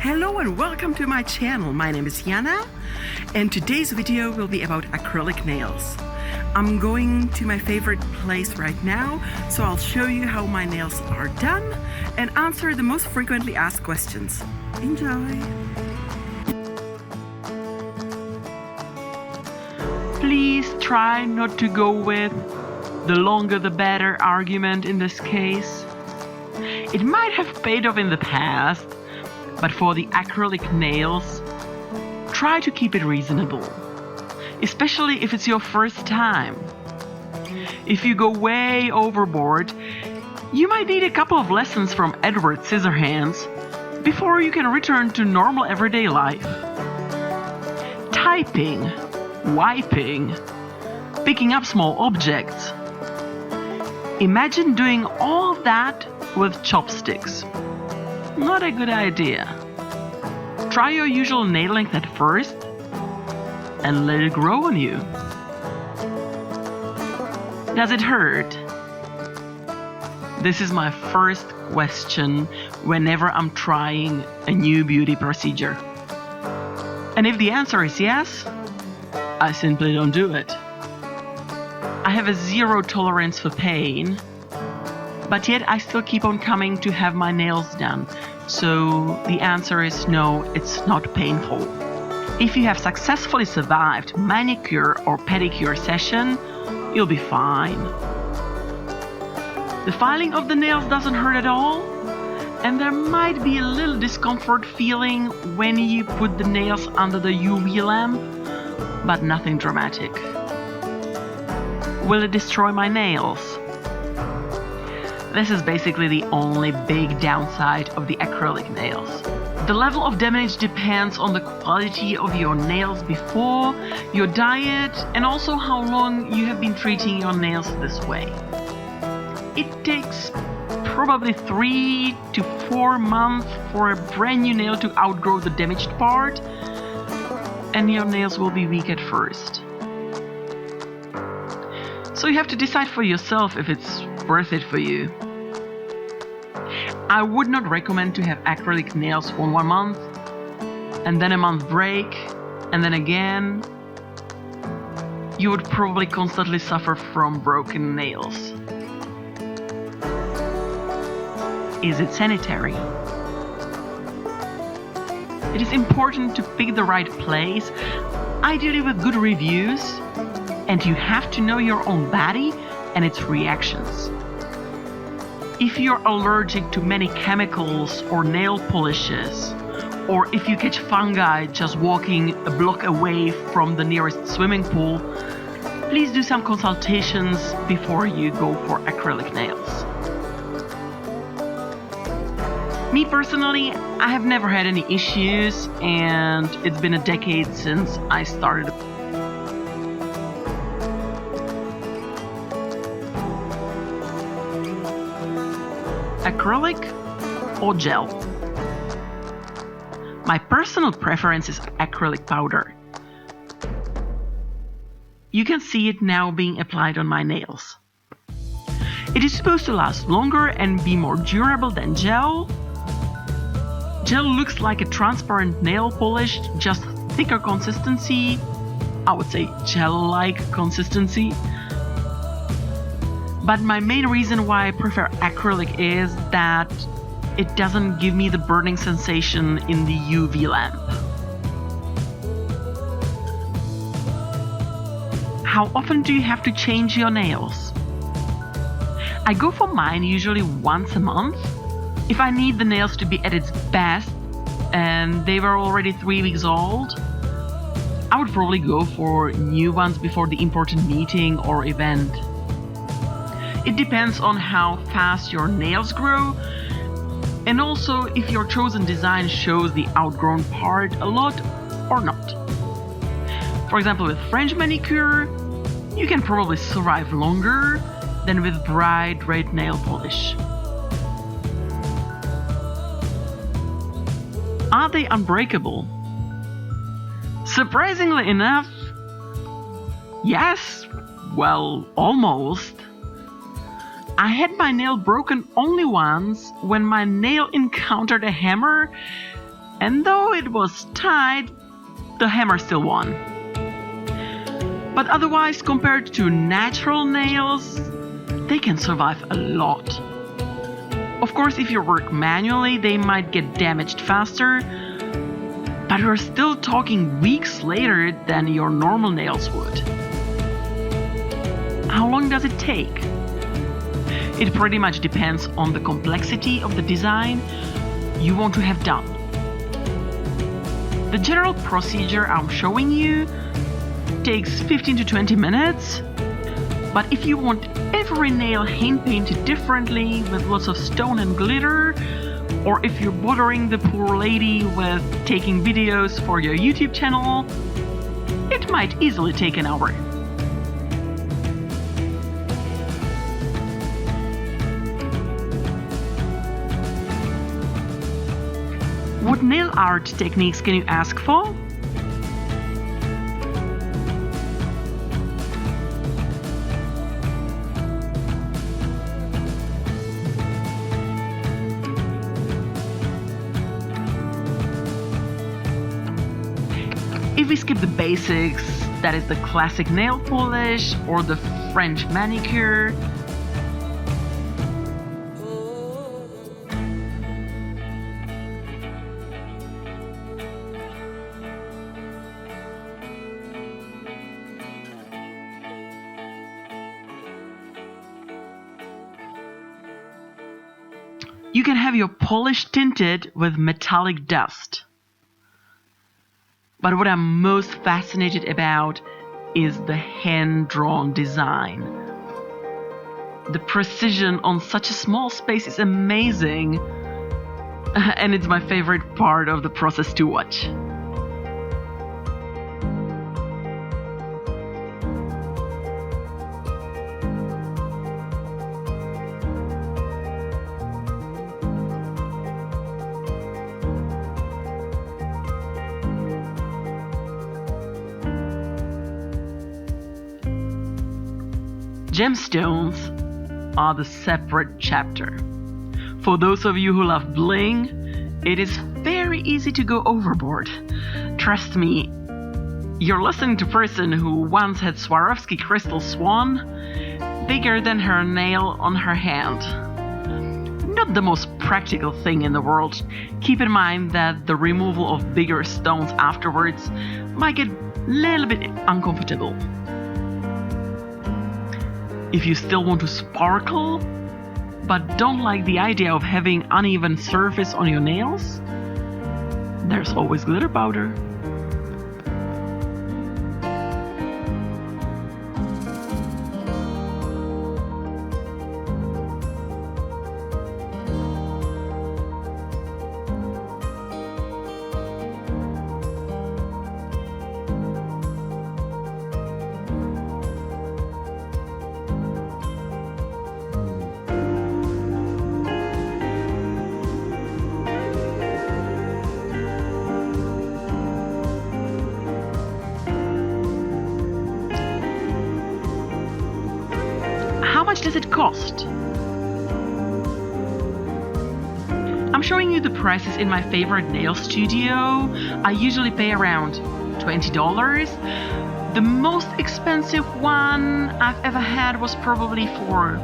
Hello and welcome to my channel. My name is Jana and today's video will be about acrylic nails. I'm going to my favorite place right now, so I'll show you how my nails are done and answer the most frequently asked questions. Enjoy! Please try not to go with the longer the better argument in this case. It might have paid off in the past, but for the acrylic nails, try to keep it reasonable, especially if it's your first time. If you go way overboard, you might need a couple of lessons from Edward Scissorhands before you can return to normal everyday life. Typing, wiping, picking up small objects. Imagine doing all that with chopsticks. Not a good idea. Try your usual nail length at first and let it grow on you. Does it hurt? This is my first question whenever I'm trying a new beauty procedure. And if the answer is yes, I simply don't do it. I have a zero tolerance for pain, but yet I still keep on coming to have my nails done. So the answer is no, it's not painful. If you have successfully survived manicure or pedicure session, you'll be fine. The filing of the nails doesn't hurt at all, and there might be a little discomfort feeling when you put the nails under the UV lamp, but nothing dramatic. Will it destroy my nails? This is basically the only big downside of the acrylic nails. The level of damage depends on the quality of your nails before, your diet, and also how long you have been treating your nails this way. It takes probably 3 to 4 months for a brand new nail to outgrow the damaged part, and your nails will be weak at first. So you have to decide for yourself if it's worth it for you. I would not recommend to have acrylic nails for 1 month, and then a month break, and then again. You would probably constantly suffer from broken nails. Is it sanitary? It is important to pick the right place, ideally with good reviews, and you have to know your own body and its reactions. If you're allergic to many chemicals or nail polishes, or if you catch fungi just walking a block away from the nearest swimming pool, please do some consultations before you go for acrylic nails. Me personally, I have never had any issues, and it's been a decade since I started. Acrylic or gel? My personal preference is acrylic powder. You can see it now being applied on my nails. It is supposed to last longer and be more durable than gel. Gel looks like a transparent nail polish, just thicker consistency. I would say gel-like consistency. But my main reason why I prefer acrylic is that it doesn't give me the burning sensation in the UV lamp. How often do you have to change your nails? I go for mine usually once a month. If I need the nails to be at its best and they were already 3 weeks old, I would probably go for new ones before the important meeting or event. It depends on how fast your nails grow, and also if your chosen design shows the outgrown part a lot or not. For example, with French manicure, you can probably survive longer than with bright red nail polish. Are they unbreakable? Surprisingly enough, yes, well, almost. I had my nail broken only once when my nail encountered a hammer And though it was tight, the hammer still won. But otherwise, compared to natural nails, they can survive a lot. Of course, if you work manually, they might get damaged faster, but we're still talking weeks later than your normal nails would. How long does it take? It pretty much depends on the complexity of the design you want to have done. The general procedure I'm showing you takes 15 to 20 minutes, but if you want every nail hand painted differently with lots of stone and glitter, or if you're bothering the poor lady with taking videos for your YouTube channel, it might easily take an hour. What nail art techniques can you ask for? If we skip the basics, that is the classic nail polish or the French manicure, you can have your polish tinted with metallic dust. But what I'm most fascinated about is the hand-drawn design. The precision on such a small space is amazing, and it's my favorite part of the process to watch. Gemstones are the separate chapter. For those of you who love bling, it is very easy to go overboard. Trust me, you're listening to a person who once had Swarovski crystal swan bigger than her nail on her hand. Not the most practical thing in the world. Keep in mind that the removal of bigger stones afterwards might get a little bit uncomfortable. If you still want to sparkle, but don't like the idea of having uneven surface on your nails, there's always glitter powder. How much does it cost? I'm showing you the prices in my favorite nail studio. I usually pay around $20. The most expensive one I've ever had was probably for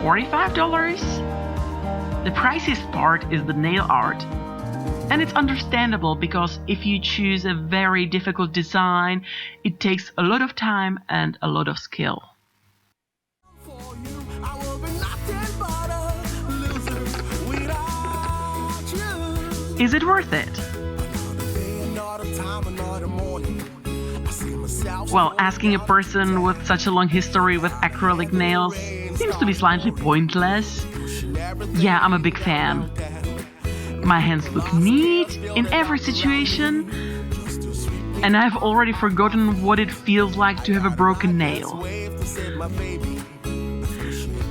$45. The priciest part is the nail art. And it's understandable because if you choose a very difficult design, it takes a lot of time and a lot of skill. Is it worth it? Well, asking a person with such a long history with acrylic nails seems to be slightly pointless. Yeah, I'm a big fan. My hands look neat in every situation, and I've already forgotten what it feels like to have a broken nail.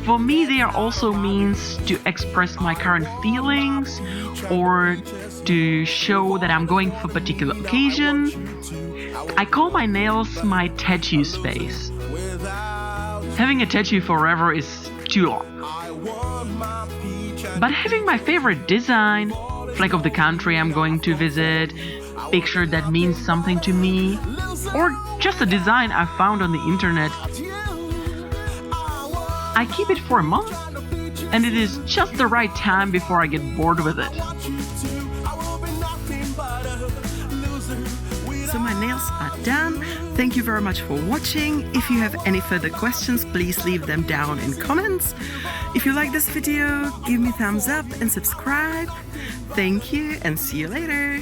For me, they are also means to express my current feelings or to show that I'm going for a particular occasion. I call my nails my tattoo space. Having a tattoo forever is too long. But having my favorite design flag of the country I'm going to visit, picture that means something to me, or just a design I found on the internet. I keep it for a month, and it is just the right time before I get bored with it. So my nails are done. Thank you very much for watching. If you have any further questions, please leave them down in comments. If you like this video, give me a thumbs up and subscribe. Thank you and see you later.